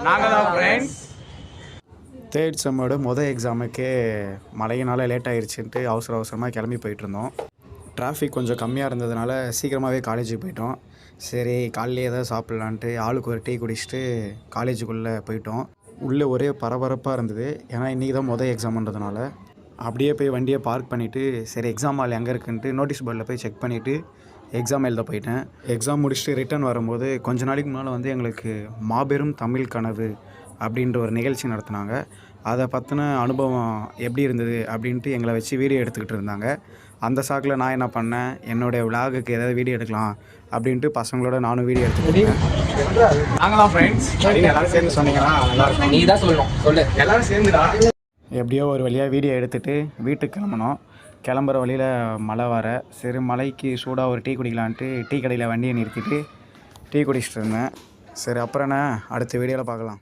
நாங்கள் தான் friends. Third செம்மோட மொதல் எக்ஸாமுக்கே மழையினால் லேட் ஆகிடுச்சின்ட்டு அவசரமாக கிளம்பி போயிட்டுருந்தோம். டிராஃபிக் கொஞ்சம் கம்மியாக இருந்ததுனால சீக்கிரமாகவே காலேஜுக்கு போயிட்டோம். சரி காலையிலே ஏதாவது சாப்பிட்லான்ட்டு ஆளுக்கு ஒரு டீ குடிச்சிட்டு காலேஜுக்குள்ளே போயிட்டோம். உள்ளே ஒரே பரபரப்பாக இருந்தது. ஏன்னா இன்றைக்கி தான் மொதல் எக்ஸாம்ன்றதுனால அப்படியே போய் வண்டியை பார்க் பண்ணிவிட்டு சரி எக்ஸாம் ஹால் எங்கே இருக்குன்ட்டு நோட்டீஸ் போர்டில் போய் செக் பண்ணிவிட்டு எக்ஸாம் எழுத போயிட்டேன். எக்ஸாம் முடிச்சுட்டு ரிட்டன் வரும்போது கொஞ்ச நாளைக்கு முன்னால் எங்களுக்கு மாபெரும் தமிழ் கனவு அப்படின்ற ஒரு நிகழ்ச்சி நடத்தினாங்க. அதை பற்றின அனுபவம் எப்படி இருந்தது அப்படின்ட்டு எங்களை வச்சு வீடியோ எடுத்துக்கிட்டு இருந்தாங்க. அந்த சாக்கில் நான் என்ன பண்ணேன், என்னுடைய விலாகுக்கு ஏதாவது வீடியோ எடுக்கலாம் அப்படின்ட்டு பசங்களோட நானும் வீடியோ எடுத்துக்கிட்டேன். நாங்கள் தான் ஃப்ரெண்ட்ஸ். எல்லாரும் சேர்ந்து சொன்னீங்கன்னா நல்லாயிருக்கும். நீ தான் சொல்லணும், சொல்லு. எல்லாரும் சேர்ந்துடா. எப்படியோ ஒரு வழியாக வீடியோ எடுத்துகிட்டு வீட்டுக்கு கிளம்பணும். கிளம்புற வழியில் மழை வர, சரி மலைக்கு சூடாக ஒரு டீ குடிக்கலான்ட்டு டீ கடையில் வண்டியை நிறுத்திட்டு டீ குடிச்சிட்டு இருந்தேன். சரி அப்புறம் என்ன, அடுத்த வீடியோவில் பார்க்கலாம்.